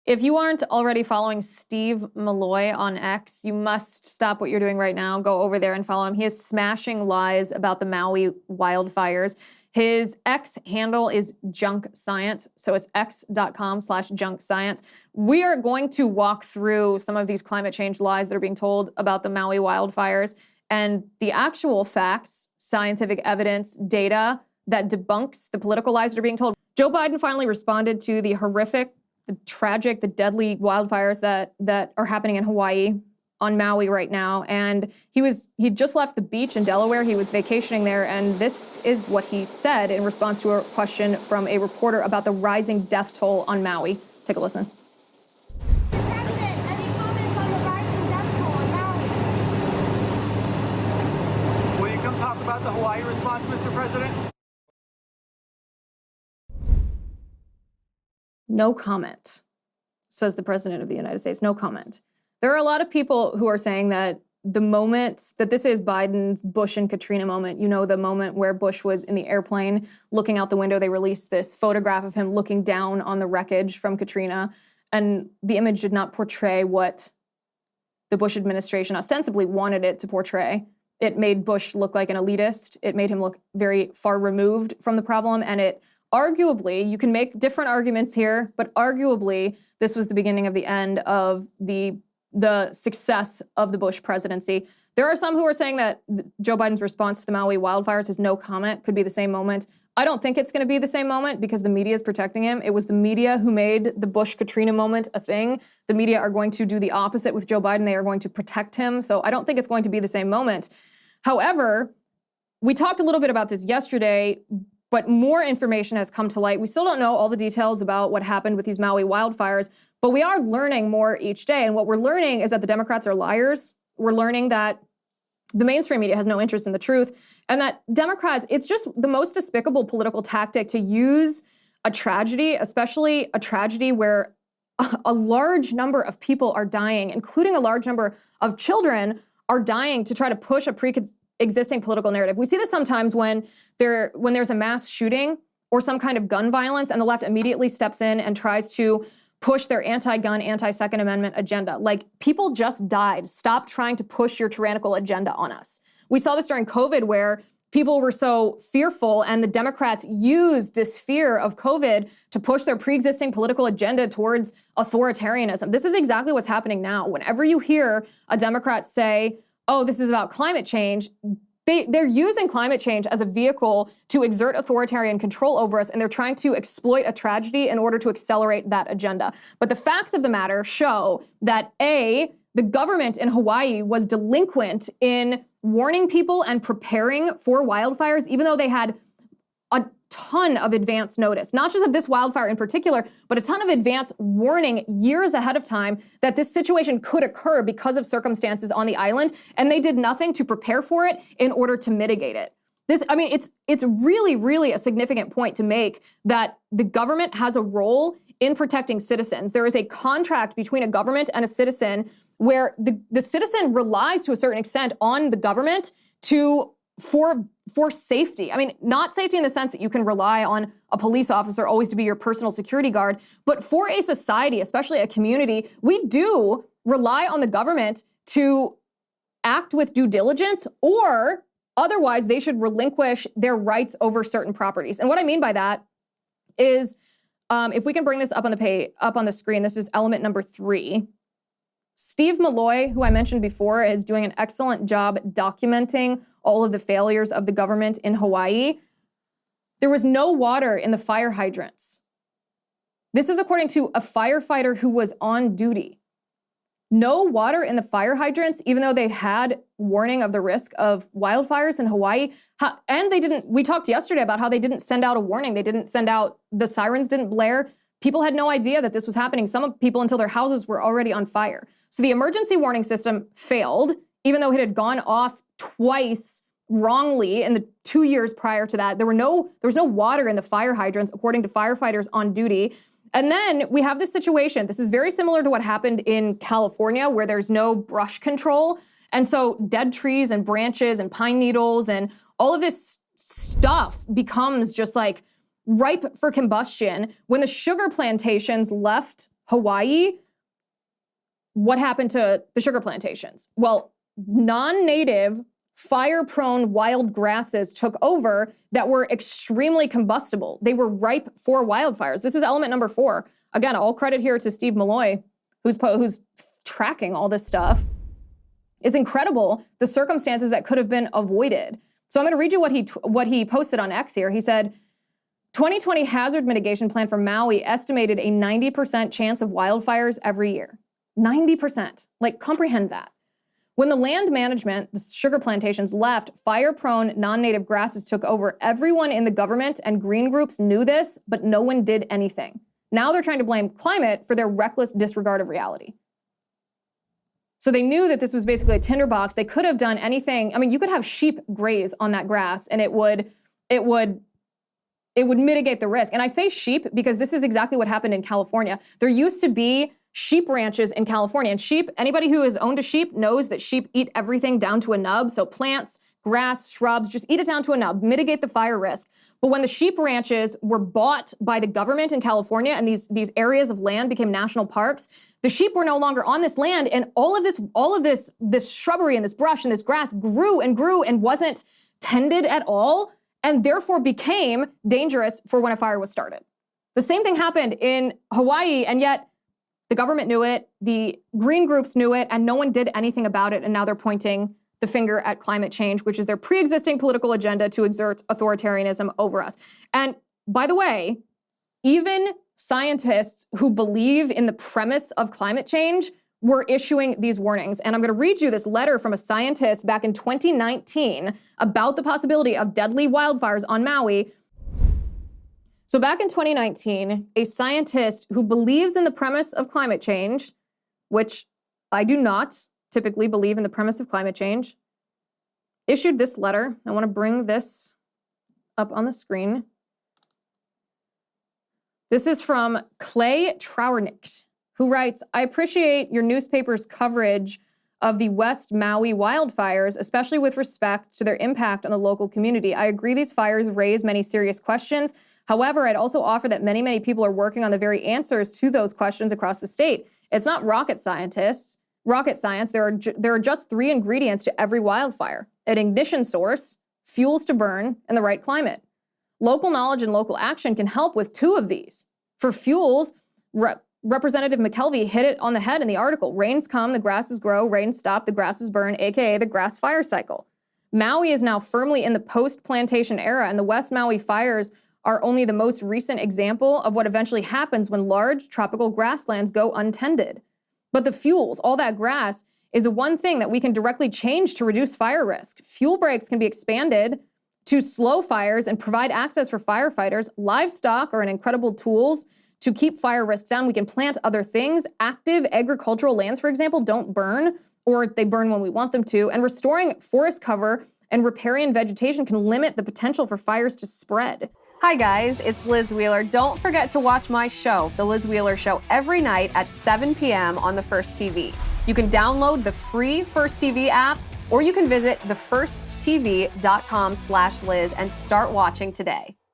If you aren't already following Steve Malloy on X, you must stop what you're doing right now. Go over there and follow him. He is smashing lies about the Maui wildfires. His X handle is junk science, so it's x.com/junk science. We are going to walk through some of these climate change lies that are being told about the Maui wildfires and the actual facts, scientific evidence, data that debunks the political lies that are being told. Joe Biden finally responded to the horrific, the tragic, the deadly wildfires that are happening in Hawaii, on Maui right now. And he just left the beach in Delaware. He was vacationing there. And this is what he said in response to a question from a reporter about the rising death toll on Maui. Take a listen. Will you come talk about the Hawaii response, Mr. President? No comment, says the President of the United States. No comment. There are a lot of people who are saying that the moment that this is Biden's Bush and Katrina moment, you know, the moment where Bush was in the airplane looking out the window, they released this photograph of him looking down on the wreckage from Katrina. And the image did not portray what the Bush administration ostensibly wanted it to portray. It made Bush look like an elitist. It made him look very far removed from the problem. And it arguably, you can make different arguments here, but arguably this was the beginning of the end of the success of the Bush presidency. There are some who are saying that Joe Biden's response to the Maui wildfires, his no comment, could be the same moment. I don't think it's going to be the same moment because the media is protecting him. It was the media who made the Bush-Katrina moment a thing. The media are going to do the opposite with Joe Biden. They are going to protect him. So I don't think it's going to be the same moment. However, we talked a little bit about this yesterday, but more information has come to light. We still don't know all the details about what happened with these Maui wildfires, but we are learning more each day. And what we're learning is that the Democrats are liars. We're learning that the mainstream media has no interest in the truth, and that Democrats, it's just the most despicable political tactic to use a tragedy, especially a tragedy where a large number of people are dying, including a large number of children are dying, to try to push a pre-existing political narrative. We see this sometimes when there's a mass shooting or some kind of gun violence, and the left immediately steps in and tries to push their anti-gun, anti-Second Amendment agenda. Like, people just died. Stop trying to push your tyrannical agenda on us. We saw this during COVID, where people were so fearful, and the Democrats used this fear of COVID to push their pre-existing political agenda towards authoritarianism. This is exactly what's happening now. Whenever you hear a Democrat say, oh, this is about climate change, they're using climate change as a vehicle to exert authoritarian control over us, and they're trying to exploit a tragedy in order to accelerate that agenda. But the facts of the matter show that A, the government in Hawaii was delinquent in warning people and preparing for wildfires, even though they had a ton of advance notice, not just of this wildfire in particular, but a ton of advance warning years ahead of time that this situation could occur because of circumstances on the island, and they did nothing to prepare for it in order to mitigate it. It's really, really a significant point to make that the government has a role in protecting citizens. There is a contract between a government and a citizen where the citizen relies to a certain extent on the government for safety. I mean, not safety in the sense that you can rely on a police officer always to be your personal security guard, but for a society, especially a community, we do rely on the government to act with due diligence, or otherwise they should relinquish their rights over certain properties. And what I mean by that is, if we can bring this up on the screen, this is element number 3. Steve Malloy, who I mentioned before, is doing an excellent job documenting all of the failures of the government in Hawaii. There was no water in the fire hydrants. This is according to a firefighter who was on duty. No water in the fire hydrants, even though they had warning of the risk of wildfires in Hawaii. And we talked yesterday about how they didn't send out a warning. They didn't send out, the sirens didn't blare. People had no idea that this was happening. Some people until their houses were already on fire. So the emergency warning system failed, even though it had gone off twice wrongly in the 2 years prior to that. There was no water in the fire hydrants, according to firefighters on duty. And then we have this situation. This is very similar to what happened in California, where there's no brush control. And so dead trees and branches and pine needles and all of this stuff becomes just like ripe for combustion. When the sugar plantations left Hawaii, what happened to the sugar plantations? Well, non-native, fire-prone wild grasses took over that were extremely combustible. They were ripe for wildfires. This is element number 4. Again, all credit here to Steve Malloy, who's tracking all this stuff. It's incredible the circumstances that could have been avoided. So I'm going to read you what he posted on X here. He said, 2020 hazard mitigation plan for Maui estimated a 90% chance of wildfires every year. 90%. Like, comprehend that. When the land management, the sugar plantations left, fire-prone non-native grasses took over. Everyone in the government and green groups knew this, but no one did anything. Now they're trying to blame climate for their reckless disregard of reality. So they knew that this was basically a tinderbox. They could have done anything. I mean, you could have sheep graze on that grass and it would mitigate the risk. And I say sheep because this is exactly what happened in California. There used to be sheep ranches in California. And sheep, anybody who has owned a sheep knows that sheep eat everything down to a nub. So plants, grass, shrubs, just eat it down to a nub, mitigate the fire risk. But when the sheep ranches were bought by the government in California and these areas of land became national parks, the sheep were no longer on this land, and all of this shrubbery and this brush and this grass grew and wasn't tended at all, and therefore became dangerous for when a fire was started. The same thing happened in Hawaii, and yet the government knew it, the green groups knew it, and no one did anything about it, and now they're pointing the finger at climate change, which is their pre-existing political agenda to exert authoritarianism over us. And by the way, even scientists who believe in the premise of climate change were issuing these warnings. And I'm going to read you this letter from a scientist back in 2019 about the possibility of deadly wildfires on Maui. So back in 2019, a scientist who believes in the premise of climate change, which I do not typically believe in the premise of climate change, issued this letter. I want to bring this up on the screen. This is from Clay Trauernicht, who writes, I appreciate your newspaper's coverage of the West Maui wildfires, especially with respect to their impact on the local community. I agree these fires raise many serious questions. However, I'd also offer that many people are working on the very answers to those questions across the state. It's not rocket science. There are just 3 ingredients to every wildfire: an ignition source, fuels to burn, and the right climate. Local knowledge and local action can help with 2 of these. For fuels, Representative McKelvey hit it on the head in the article. Rains come, the grasses grow. Rains stop, the grasses burn, aka the grass fire cycle. Maui is now firmly in the post-plantation era, and the West Maui fires are only the most recent example of what eventually happens when large tropical grasslands go untended. But the fuels, all that grass, is the one thing that we can directly change to reduce fire risk. Fuel breaks can be expanded to slow fires and provide access for firefighters. Livestock are incredible tools to keep fire risks down. We can plant other things. Active agricultural lands, for example, don't burn, or they burn when we want them to. And restoring forest cover and riparian vegetation can limit the potential for fires to spread. Hi guys, it's Liz Wheeler. Don't forget to watch my show, The Liz Wheeler Show, every night at 7 p.m. on the First TV. You can download the free First TV app, or you can visit thefirsttv.com/Liz and start watching today.